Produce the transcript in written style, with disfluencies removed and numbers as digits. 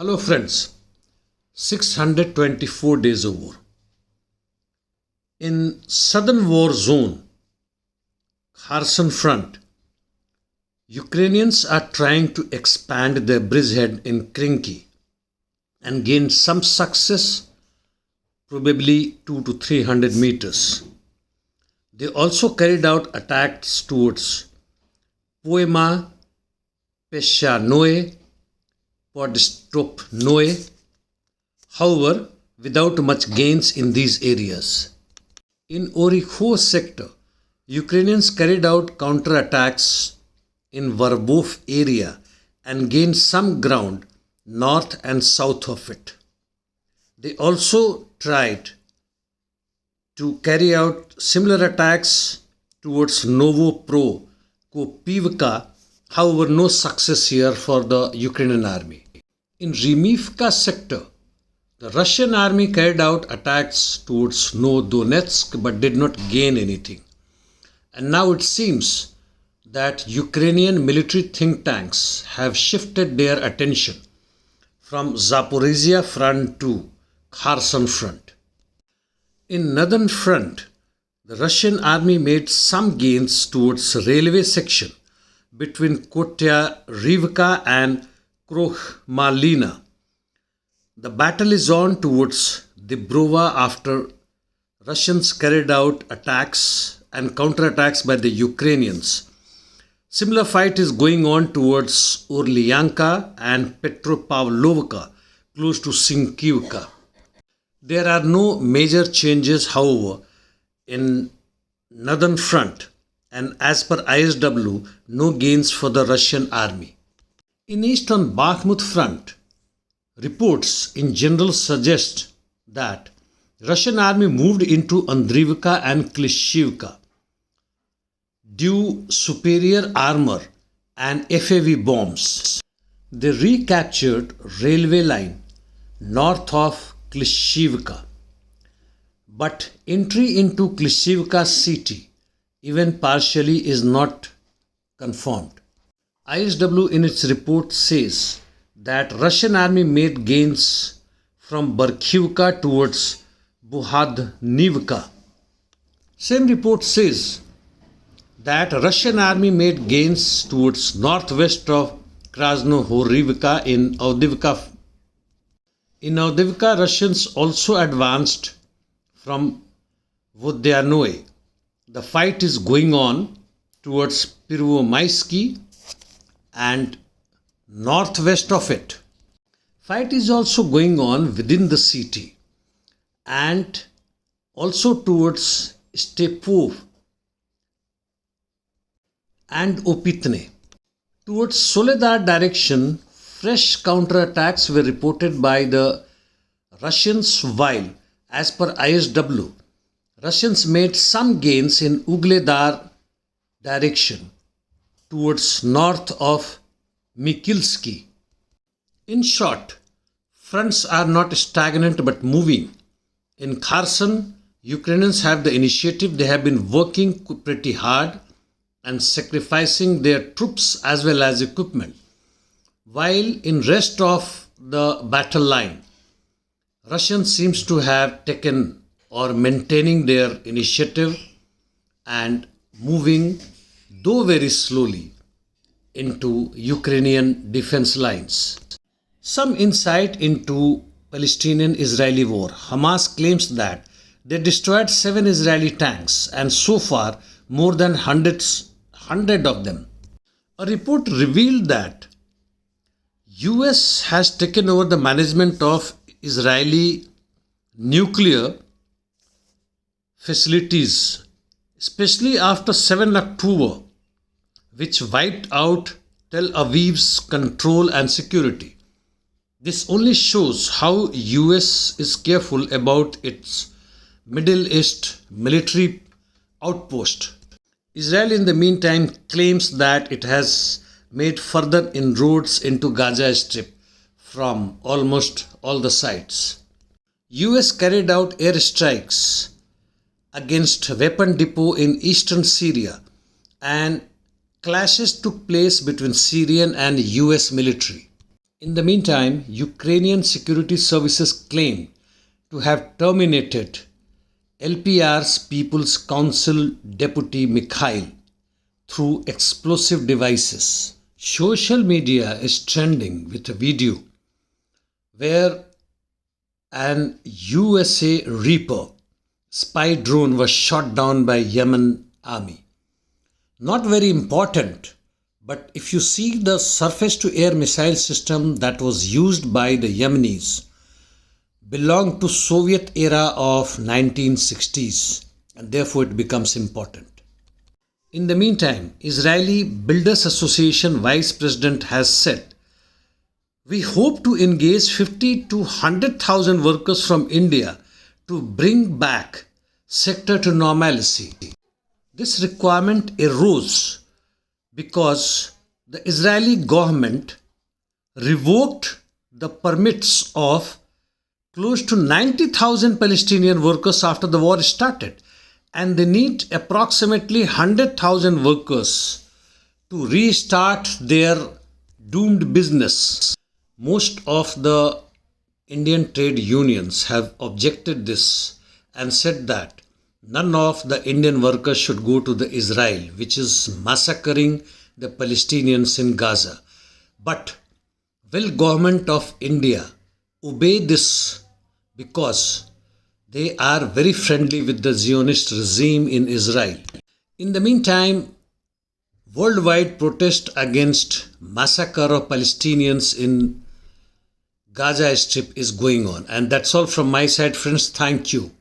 Hello friends, 624 days over. In southern war zone, Kherson front, Ukrainians are trying to expand their bridgehead in Krinky and gain some success, probably 2 to 300 meters. They also carried out attacks towards Poema, Peshanoe, Podstopnoe, however, without much gains in these areas. In Orikho sector, Ukrainians carried out counterattacks in Verbov area and gained some ground north and south of it. They also tried to carry out similar attacks towards Novopro-Kopivka, however, no success here for the Ukrainian army. In Remivka sector, the Russian army carried out attacks towards Donetsk but did not gain anything. And now it seems that Ukrainian military think tanks have shifted their attention from Zaporizhia front to Kherson front. In northern front, the Russian army made some gains towards railway section between Kotya Rivka and Krokhmalina. The battle is on towards Dibrova after Russians carried out attacks and counterattacks by the Ukrainians. Similar fight is going on towards Orlyanka and Petropavlovka, close to Sinkivka. There are no major changes, however, in northern front, and as per ISW, no gains for the Russian army. In eastern Bakhmut front, reports in general suggest that Russian army moved into Andrivka and Klishivka due superior armor and FAV bombs. They recaptured railway line north of Klishivka, but entry into Klishivka city, even partially, is not confirmed. ISW in its report says that Russian army made gains from Barkhivka towards Buhadnivka. Same report says that Russian army made gains towards northwest of Krasnohorivka in Avdivka. In Avdivka, Russians also advanced from Vodyanoe. The fight is going on towards Pervomaisky and northwest of it. Fight is also going on within the city and also towards Stepov and Opitne. Towards Soledar direction, fresh counterattacks were reported by the Russians, while, as per ISW, Russians made some gains in Ugledar direction towards north of Mikilsky. In short, fronts are not stagnant but moving. In Kherson, Ukrainians have the initiative. They have been working pretty hard and sacrificing their troops as well as equipment. While in rest of the battle line, Russians seems to have taken or maintaining their initiative and moving, though very slowly, into Ukrainian defense lines. Some insight into Palestinian-Israeli war. Hamas claims that they destroyed 7 Israeli tanks and so far more than 100 of them. A report revealed that US has taken over the management of Israeli nuclear facilities, especially after 7 October, which wiped out Tel Aviv's control and security. This only shows how US is careful about its Middle East military outpost. Israel in the meantime claims that it has made further inroads into Gaza Strip from almost all the sides. US carried out airstrikes against weapon depot in eastern Syria and clashes took place between Syrian and US military. In the meantime, Ukrainian security services claim to have terminated LPR's People's Council Deputy Mikhail through explosive devices. Social media is trending with a video where an USA Reaper spy drone was shot down by Yemen army. Not very important, but if you see the surface to air missile system that was used by the Yemenis belonged to Soviet era of 1960s, and therefore it becomes important. In the meantime, Israeli Builders Association Vice President has said, "We hope to engage 50 to 100,000 workers from India to bring back sector to normalcy." This requirement arose because the Israeli government revoked the permits of close to 90,000 Palestinian workers after the war started, and they need approximately 100,000 workers to restart their doomed business. Most of the Indian trade unions have objected this and said that none of the Indian workers should go to the Israel, which is massacring the Palestinians in Gaza. But will government of India obey this, because they are very friendly with the Zionist regime in Israel? In the meantime, worldwide protest against massacre of Palestinians in Gaza Strip is going on. And that's all from my side, friends. Thank you.